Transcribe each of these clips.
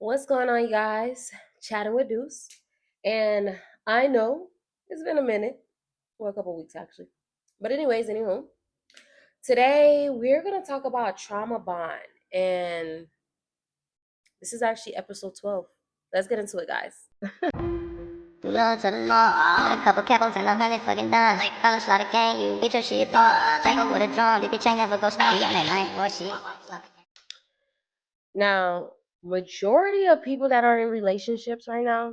What's going on, you guys? Chatting with Deus. And I know it's been a minute, well, a couple weeks actually. But, anywho, today we're going to talk about trauma bond. And this is actually episode 12. Let's get into it, guys. Loads of law, a couple kettles and 100 fucking dimes. Like fellas out of gang, you get your shit bought. Take over with a drum, if your chain never goes down, yeah, I ain't shit. Now, majority of people that are in relationships right now,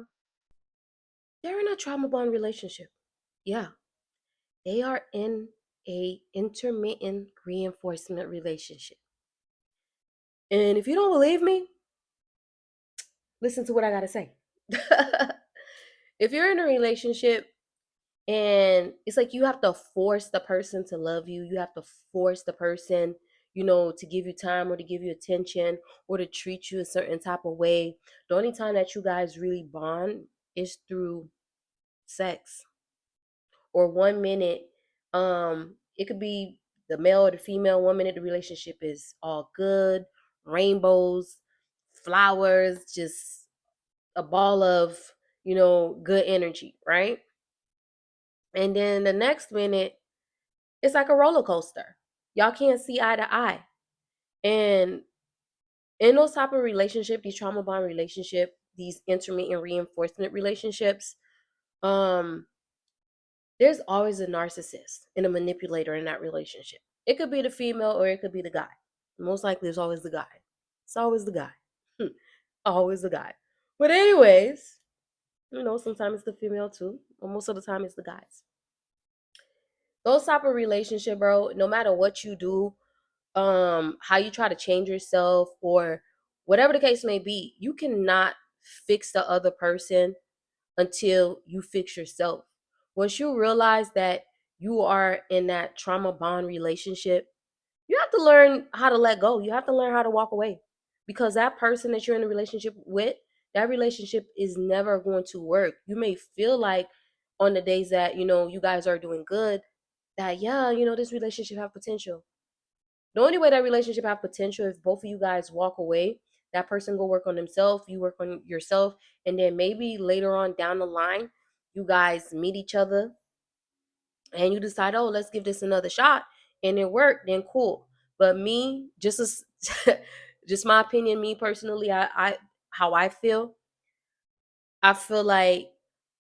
they're in a trauma bond relationship. Yeah, they are in a intermittent reinforcement relationship. And if you don't believe me, listen to what I got to say. If you're in a relationship and it's like you have to force the person to love you, you have to force the person, to give you time or to give you attention or to treat you a certain type of way. The only time that you guys really bond is through sex. Or 1 minute, it could be the male or the female. 1 minute the relationship is all good, rainbows, flowers, just a ball of good energy, right? And then the next minute it's like a roller coaster. Y'all can't see eye to eye. And in those type of relationship, these trauma bond relationship, these intermittent reinforcement relationships, um there's always a narcissist and a manipulator in that relationship. It could be the female or it could be the guy. Most likely it's always the guy. It's always the guy. Always the guy. But anyways, sometimes it's the female too. Or most of the time it's the guys. Those type of relationship, bro, no matter what you do, how you try to change yourself or whatever the case may be, you cannot fix the other person until you fix yourself. Once you realize that you are in that trauma bond relationship, you have to learn how to let go. You have to learn how to walk away, because that person that you're in a relationship with, that relationship is never going to work. You may feel like on the days that you guys are doing good, that this relationship have potential. The only way that relationship have potential if both of you guys walk away. That person go work on themselves, you work on yourself, and then maybe later on down the line, you guys meet each other and you decide, oh, let's give this another shot, and it worked, then cool. But me, just as just my opinion, me personally, I how I feel like,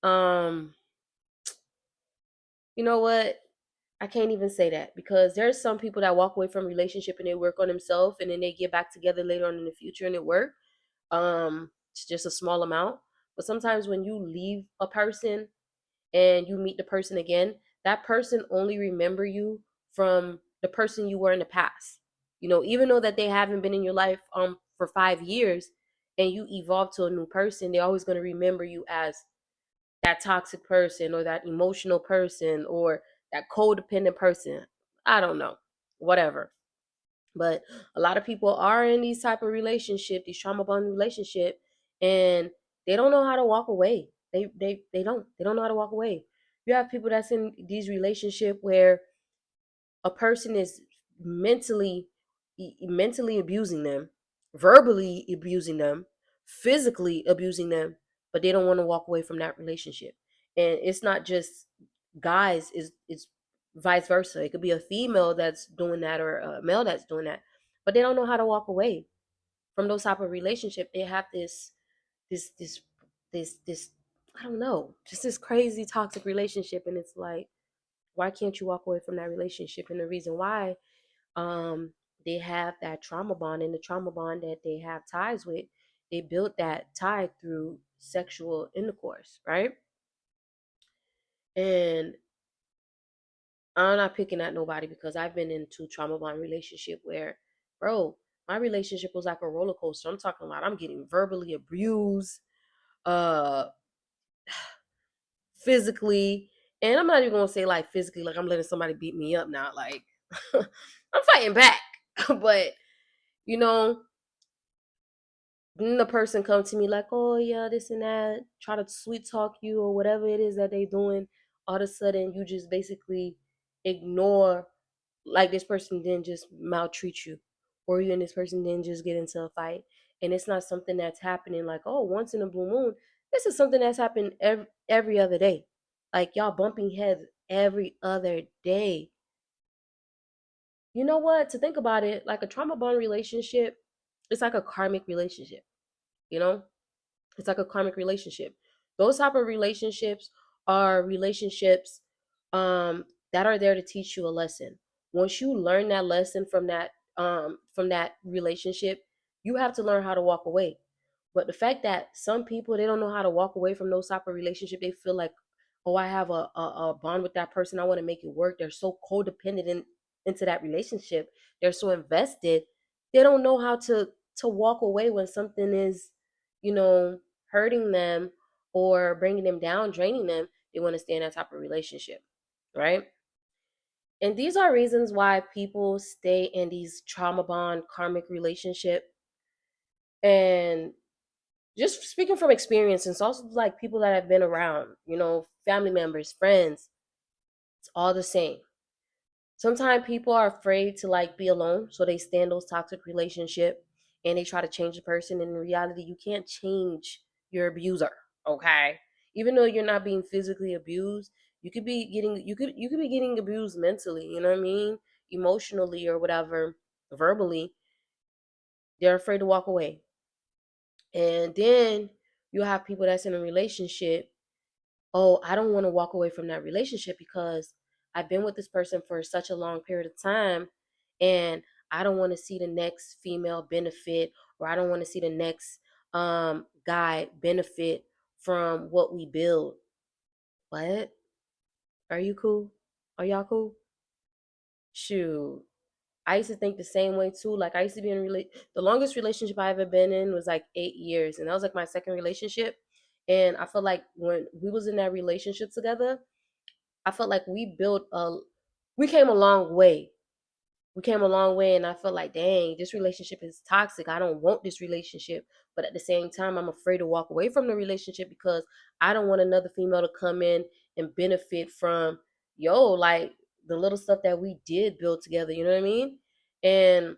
um, you know what? I can't even say that, because there's some people that walk away from relationship and they work on themselves and then they get back together later on in the future and it work. It's just a small amount. But sometimes when you leave a person and you meet the person again, that person only remember you from the person you were in the past. Even though that they haven't been in your life for 5 years and you evolve to a new person, they're always going to remember you as that toxic person or that emotional person or that codependent person. I don't know. Whatever. But a lot of people are in these type of relationship, these trauma bond relationship, and they don't know how to walk away. They don't know how to walk away. You have people that's in these relationship where a person is mentally abusing them, verbally abusing them, physically abusing them, but they don't want to walk away from that relationship. And it's not just guys, it's vice versa. It could be a female that's doing that or a male that's doing that, but they don't know how to walk away from those type of relationship. They have this this this I don't know, just this crazy toxic relationship, and it's like, why can't you walk away from that relationship? And the reason why, um they have that trauma bond, and the trauma bond that they have ties with, they built that tie through sexual intercourse, right? And I'm not picking at nobody, because I've been into trauma bond relationship where, bro, my relationship was like a roller coaster. I'm talking about I'm getting verbally abused, uh physically, and I'm not even gonna say like physically, like I'm letting somebody beat me up now. Like I'm fighting back. But you know, then the person come to me like, oh yeah, this and that, try to sweet talk you or whatever it is that they doing. All of a sudden, you just basically ignore, like this person didn't just maltreat you, or you and this person didn't just get into a fight. And it's not something that's happening like, oh, once in a blue moon. This is something that's happened every other day. Like y'all bumping heads every other day. You know what? To think about it, like a trauma bond relationship, it's like a karmic relationship, you know? It's like a karmic relationship. Those type of relationships are relationships that are there to teach you a lesson. Once you learn that lesson from that relationship, you have to learn how to walk away. But the fact that some people they don't know how to walk away from those type of relationship, they feel like, oh, I have a bond with that person. I want to make it work. They're so codependent into that relationship. They're so invested. They don't know how to walk away when something is, you know, hurting them or bringing them down, draining them. They want to stay in that type of relationship, right? And these are reasons why people stay in these trauma bond karmic relationship. And just speaking from experience, and it's also like people that have been around, family members, friends, it's all the same. Sometimes people are afraid to like be alone, so they stay in those toxic relationship and they try to change the person. And in reality, you can't change your abuser, okay? Even though you're not being physically abused, you could be getting abused mentally, you know what I mean? Emotionally or whatever, verbally. They're afraid to walk away. And then you have people that's in a relationship. Oh, I don't want to walk away from that relationship because I've been with this person for such a long period of time, and I don't want to see the next female benefit, or I don't want to see the next guy benefit from what we build. What? Are you cool? Are y'all cool? Shoot. I used to think the same way too. Like I used to be in the longest relationship I ever been in was like 8 years, and that was like my second relationship. And I feel like when we was in that relationship together, I felt like we came a long way. We came a long way, and I felt like, dang, this relationship is toxic. I don't want this relationship, but at the same time, I'm afraid to walk away from the relationship because I don't want another female to come in and benefit from, like the little stuff that we did build together. You know what I mean? And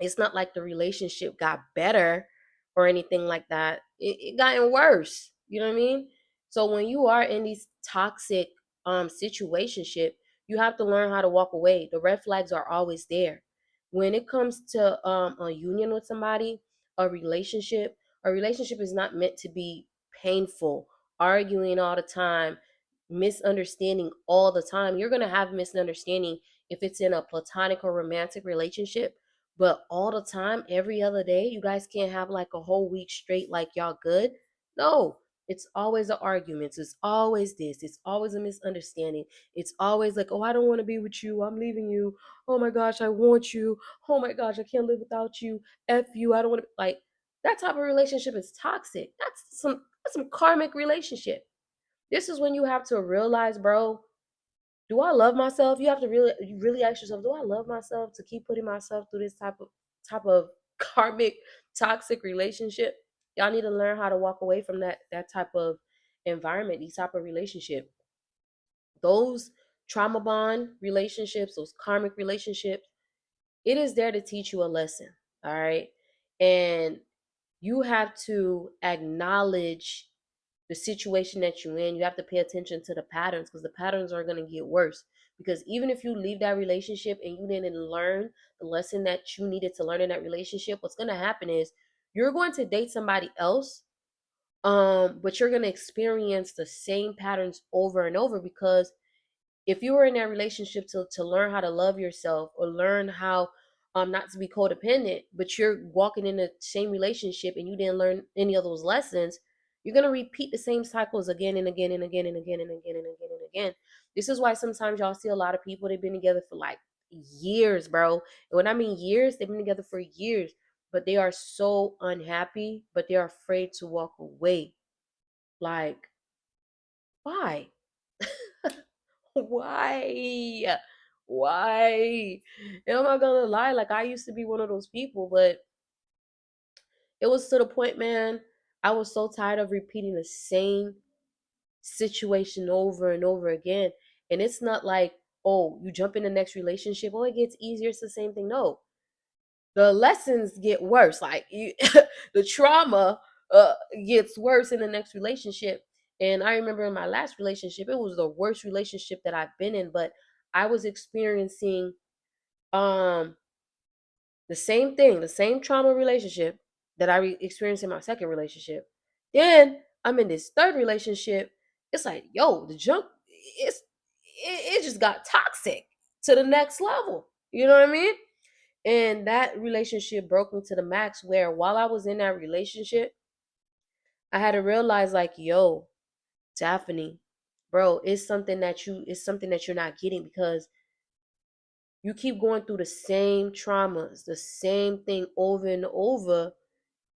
it's not like the relationship got better or anything like that. It gotten worse. You know what I mean? So when you are in these toxic situationship, you have to learn how to walk away. The red flags are always there. When it comes to a union with somebody, a relationship is not meant to be painful, arguing all the time, misunderstanding all the time. You're gonna have misunderstanding if it's in a platonic or romantic relationship, but all the time, every other day, you guys can't have like a whole week straight like y'all good. No, it's always an argument. It's always this. It's always a misunderstanding. It's always like, oh, I don't want to be with you. I'm leaving you. Oh my gosh, I want you. Oh my gosh, I can't live without you. F you. I don't want to like that type of relationship is toxic. That's some karmic relationship. This is when you have to realize, bro, do I love myself? You have to really ask yourself, do I love myself to keep putting myself through this type of karmic toxic relationship? Y'all need to learn how to walk away from that type of environment, these type of relationship. Those trauma bond relationships, those karmic relationships, it is there to teach you a lesson. All right. And you have to acknowledge the situation that you're in. You have to pay attention to the patterns because the patterns are going to get worse. Because even if you leave that relationship and you didn't learn the lesson that you needed to learn in that relationship, what's going to happen is you're going to date somebody else, but you're going to experience the same patterns over and over because if you were in that relationship to learn how to love yourself or learn how not to be codependent, but you're walking in the same relationship and you didn't learn any of those lessons, you're gonna repeat the same cycles again and again and again and again and again and again and again. This is why sometimes y'all see a lot of people they've been together for like years, bro. And when I mean years, they've been together for years, but they are so unhappy, but they're afraid to walk away. Like, why? Why? Why? And I'm not gonna lie, like I used to be one of those people, but it was to the point, man, I was so tired of repeating the same situation over and over again. And it's not like, oh, you jump in the next relationship, oh, it gets easier, it's the same thing. No. the lessons get worse. Like the trauma gets worse in the next relationship. And I remember in my last relationship, it was the worst relationship that I've been in, but I was experiencing um the same thing, the same trauma relationship that experienced in my second relationship. Then I'm in this third relationship. It's like, yo, the junk, it just got toxic to the next level. You know what I mean? And that relationship broke me to the max. Where while I was in that relationship, I had to realize, like, yo, Daphne, bro, it's something that you're not getting, because you keep going through the same traumas, the same thing over and over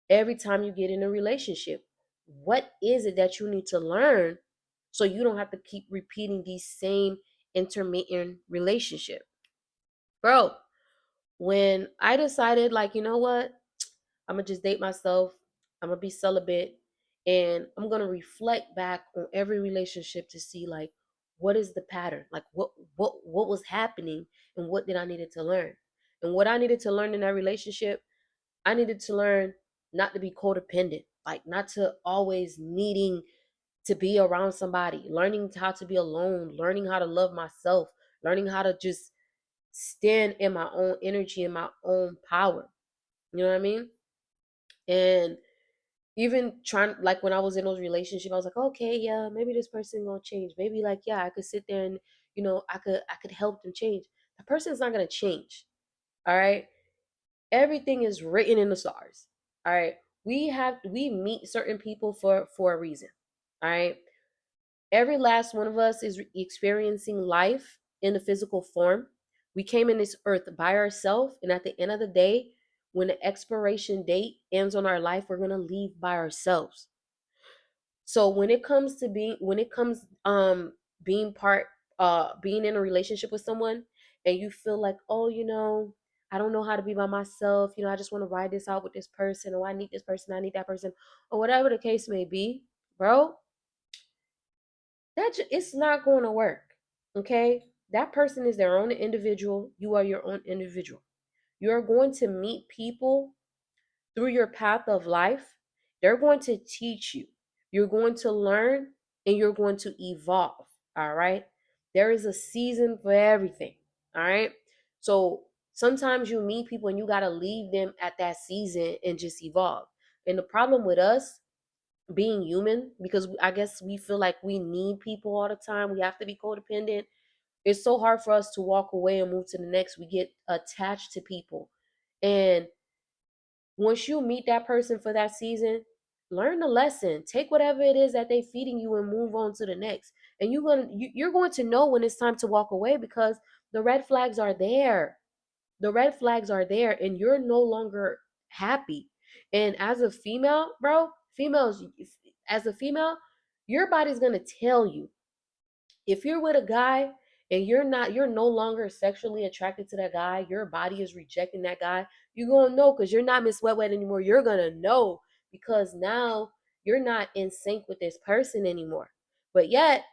every time you get in a relationship. What is it that you need to learn so you don't have to keep repeating these same intermittent relationship? Bro, when I decided, like, you know what? I'm gonna just date myself. I'm gonna be celibate, and I'm gonna reflect back on every relationship to see, like, what is the pattern, like what was happening, and what did I needed to learn. And what I needed to learn in that relationship, I needed to learn not to be codependent, like not to always needing to be around somebody, learning how to be alone, learning how to love myself, learning how to just stand in my own energy and my own power. You know what I mean? And even trying, like, when I was in those relationships, I was like, okay, yeah, maybe this person gonna change. Maybe, like, yeah, I could sit there and, I could help them change. The person's not gonna change. All right. Everything is written in the stars. All right. We meet certain people for a reason. All right. Every last one of us is experiencing life in the physical form. We came in this earth by ourselves, and at the end of the day, when the expiration date ends on our life, we're gonna leave by ourselves. So when it comes being part being in a relationship with someone, and you feel like, oh, I don't know how to be by myself, I just want to ride this out with this person, or I need this person, I need that person, or whatever the case may be, bro, it's not going to work. Okay? That person is their own individual, you are your own individual. You're going to meet people through your path of life. They're going to teach you. You're going to learn, and you're going to evolve. All right. There is a season for everything. All right. So sometimes you meet people and you got to leave them at that season and just evolve. And the problem with us being human, because I guess we feel like we need people all the time, we have to be codependent. It's so hard for us to walk away and move to the next. We get attached to people. And once you meet that person for that season, learn the lesson. Take whatever it is that they feeding you and move on to the next. And you're going to know when it's time to walk away, because the red flags are there. The red flags are there, and you're no longer happy. And as a female, bro, females, as a female, your body's going to tell you. If you're with a guy and you're no longer sexually attracted to that guy, your body is rejecting that guy, you're gonna know, because you're not Miss Wet Wet anymore. You're gonna know, because now you're not in sync with this person anymore. But yet,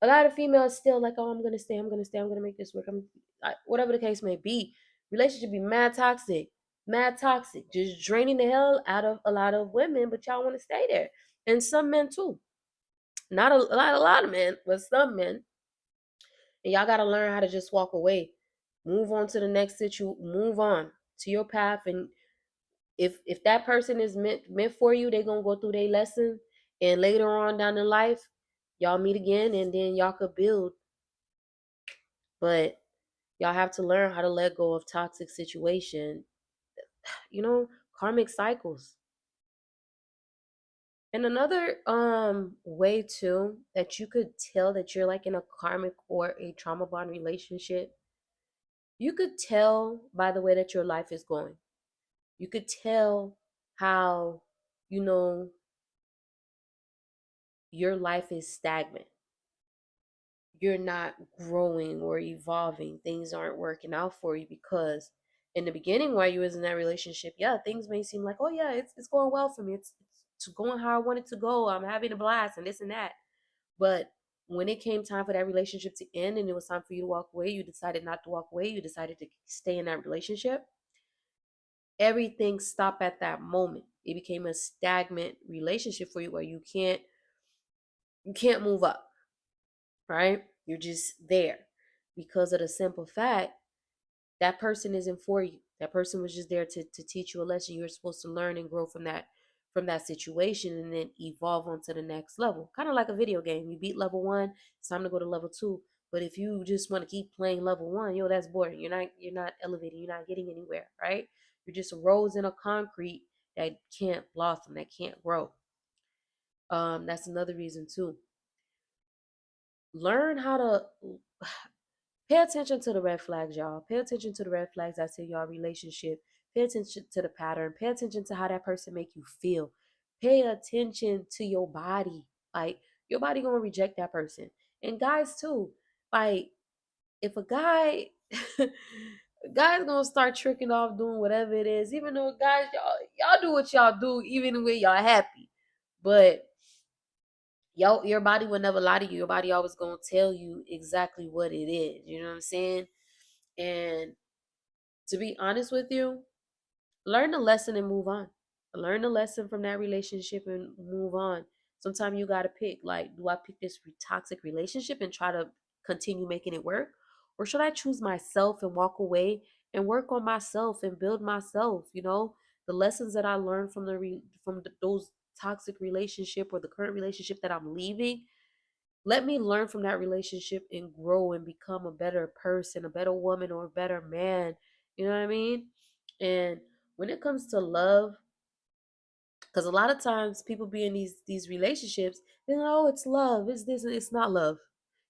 a lot of females still like, oh, I'm gonna stay, I'm gonna stay, I'm gonna make this work. Whatever the case may be, relationship be mad toxic, just draining the hell out of a lot of women. But y'all want to stay there, and some men too. Not a lot of men, but some men. And y'all got to learn how to just walk away, move on to the next move on to your path. And if that person is meant for you, they're gonna go through their lesson, and later on down in life, y'all meet again, and then y'all could build. But y'all have to learn how to let go of toxic situation, you know karmic cycles. And another way too that you could tell that you're like in a karmic or a trauma bond relationship, you could tell by the way that your life is going. You could tell how, you know, your life is stagnant. You're not growing or evolving. Things aren't working out for you, because in the beginning, while you was in that relationship, yeah, things may seem like, oh yeah, it's going well for me. It's going how I want it to go. I'm having a blast and this and that. But when it came time for that relationship to end and it was time for you to walk away, you decided not to walk away. You decided to stay in that relationship. everything stopped at that moment. It became a stagnant relationship for you where you can't move up, right? You're just there because of the simple fact that person isn't for you. That person was just there to teach you a lesson. You're supposed to learn and grow from that situation and then evolve onto the next level. Kind of like a video game. You beat level 1, it's time to go to level 2. But if you just want to keep playing level 1, yo, that's boring. You're not elevating, you're not getting anywhere, right? You're just a rose in a concrete that can't blossom, that can't grow. That's another reason too. Learn how to pay attention to the red flags, y'all. Pay attention to the red flags that's in y'all relationship. Pay attention to the pattern. Pay attention to how that person make you feel. Pay attention to your body. Like, your body gonna reject that person. And guys too. Like, if a guy guy's gonna start tricking off doing whatever it is, even though guys, y'all do what y'all do, even when y'all happy. But your body will never lie to you. Your body always gonna tell you exactly what it is. You know what I'm saying? And to be honest with you, learn the lesson and move on. Learn the lesson from that relationship and move on. Sometimes you gotta pick, like, do I pick this toxic relationship and try to continue making it work? Or should I choose myself and walk away and work on myself and build myself, The lessons that I learned from those toxic relationship or the current relationship that I'm leaving, let me learn from that relationship and grow and become a better person, a better woman, or a better man. You know what I mean? And when it comes to love, because a lot of times people be in these relationships, they're like, oh, it's love, it's this, and it's not love.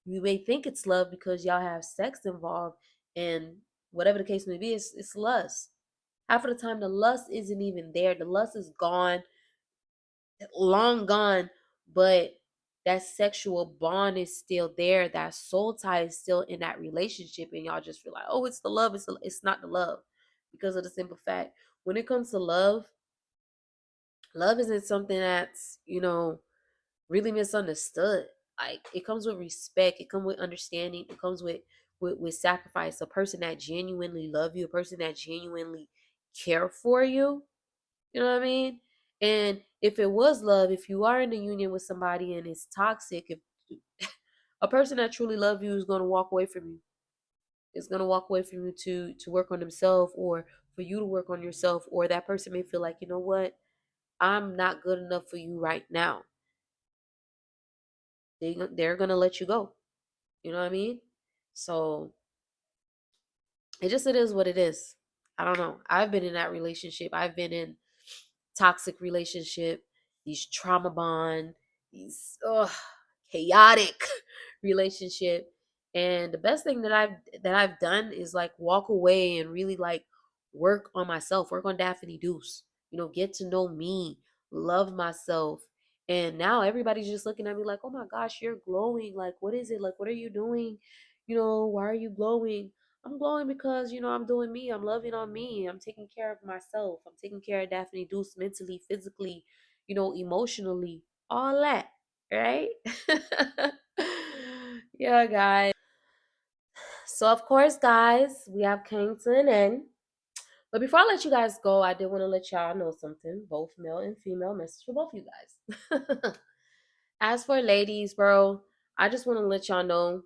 You may think it's love because y'all have sex involved, and whatever the case may be, it's lust. Half of the time, the lust isn't even there. The lust is gone, long gone, but that sexual bond is still there. That soul tie is still in that relationship, and y'all just feel like, oh, it's the love. It's not the love, because of the simple fact, when it comes to love, love isn't something that's really misunderstood. Like, it comes with respect. It comes with understanding. It comes with sacrifice. A person that genuinely love you, a person that genuinely care for you, you know what I mean? And if it was love, if you are in a union with somebody and it's toxic, if a person that truly loves you is going to walk away from you, is going to walk away from you to work on themselves, or for you to work on yourself, or that person may feel like, you know what, I'm not good enough for you right now. They're going to let you go. You know what I mean? So it is what it is. I don't know. I've been in that relationship. I've been in toxic relationship, these trauma bond, these chaotic relationship. And the best thing that I've done is like walk away and really like work on myself, work on Daphne Deuce, get to know me, love myself. And now everybody's just looking at me like, oh my gosh, you're glowing. Like, what is it? Like, what are you doing? Why are you glowing? I'm glowing because, I'm doing me. I'm loving on me. I'm taking care of myself. I'm taking care of Daphne Deuce mentally, physically, emotionally, all that. Right? Yeah, guys. So, of course, guys, we have came to an end. But before I let you guys go, I did want to let y'all know something, both male and female message for both of you guys. As for ladies, bro, I just want to let y'all know,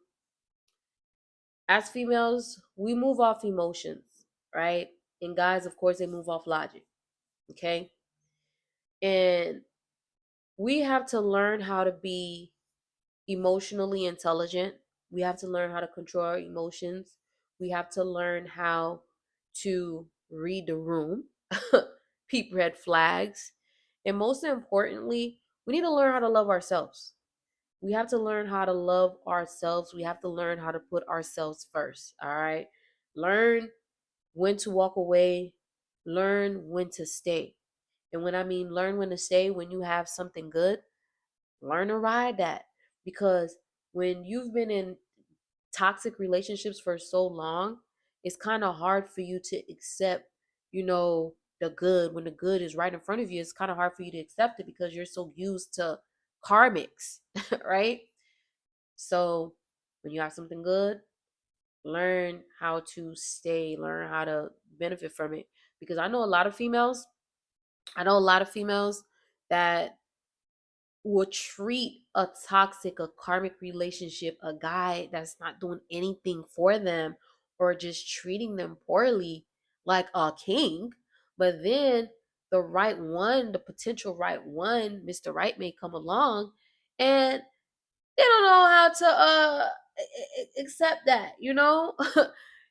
as females, we move off emotions, right? And guys, of course, they move off logic, okay? And we have to learn how to be emotionally intelligent. We have to learn how to control our emotions. We have to learn how to read the room, peep red flags. And most importantly, we need to learn how to love ourselves. We have to learn how to love ourselves. We have to learn how to put ourselves first. All right. Learn when to walk away, learn when to stay. And when I mean learn when to stay, when you have something good, learn to ride that. Because when you've been in toxic relationships for so long, it's kind of hard for you to accept, the good. When the good is right in front of you, it's kind of hard for you to accept it because you're so used to karmics, right? So when you have something good, learn how to stay, learn how to benefit from it. because I know a lot of females. I know a lot of females that will treat a toxic, a karmic relationship, a guy that's not doing anything for them or just treating them poorly like a king. But then the right one, the potential right one, Mr. Right may come along and they don't know how to accept that, you know?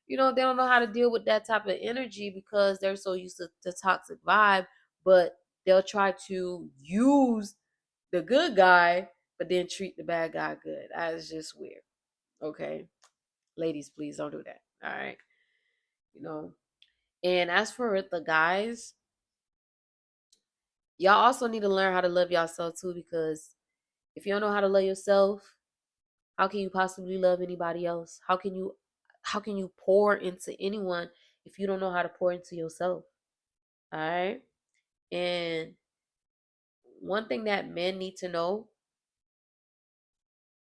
You know, they don't know how to deal with that type of energy because they're so used to the toxic vibe, but they'll try to use the good guy, but then treat the bad guy good. That is just weird. Okay. Ladies, please don't do that. All right. You know. And as for the guys, y'all also need to learn how to love yourself too, because if you don't know how to love yourself, how can you possibly love anybody else? How can you pour into anyone if you don't know how to pour into yourself? All right. And one thing that men need to know,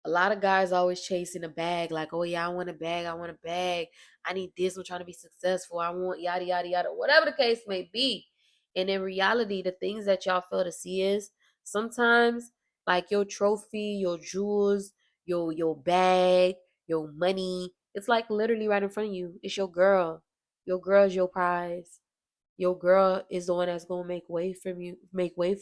a lot of guys always chasing a bag, like, oh yeah, I want a bag, I want a bag, I need this, I'm trying to be successful, I want yada yada yada, whatever the case may be. And in reality, the things that y'all fail to see is sometimes like your trophy, your jewels, your bag, your money, it's like literally right in front of you. It's your girl. Your girl's your prize. Your girl is the one that's gonna make way for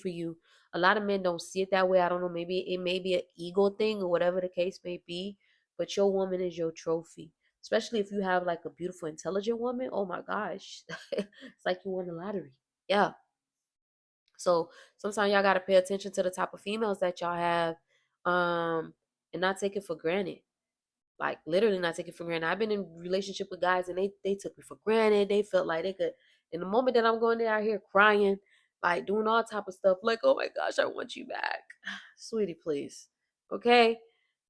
you. A lot of men don't see it that way. I don't know, maybe it may be an ego thing or whatever the case may be, but your woman is your trophy. Especially if you have like a beautiful, intelligent woman. Oh my gosh. It's like you won the lottery. Yeah. So sometimes y'all gotta pay attention to the type of females that y'all have, and not take it for granted, like literally not take it for granted. I've been in relationship with guys and they took me for granted. They felt like they could, in the moment that I'm going there out here crying, like doing all type of stuff, like, oh my gosh, I want you back. Sweetie, please. Okay.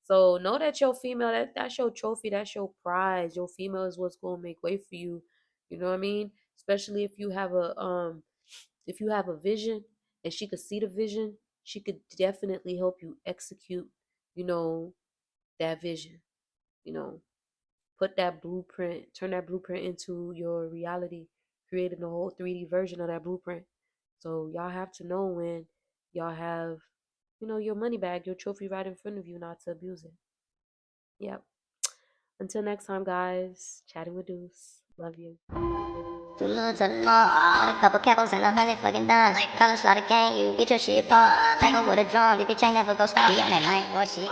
So know that your female, that's your trophy, that's your prize. Your female is what's gonna make way for you. You know what I mean? Especially if you have a vision and she could see the vision, she could definitely help you execute, you know, that vision. You know, put that blueprint, turn that blueprint into your reality, creating a whole 3D version of that blueprint. So y'all have to know when y'all have, your money bag, your trophy right in front of you, not to abuse it. Yep. Until next time, guys, chatting with Deuce. Love you. Too little to know. A couple capos and 100 fucking dimes. Color slaughter gang, you get your shit popped. Tangle with a drum, if your chain never go stop. Be on that night, boy, shit.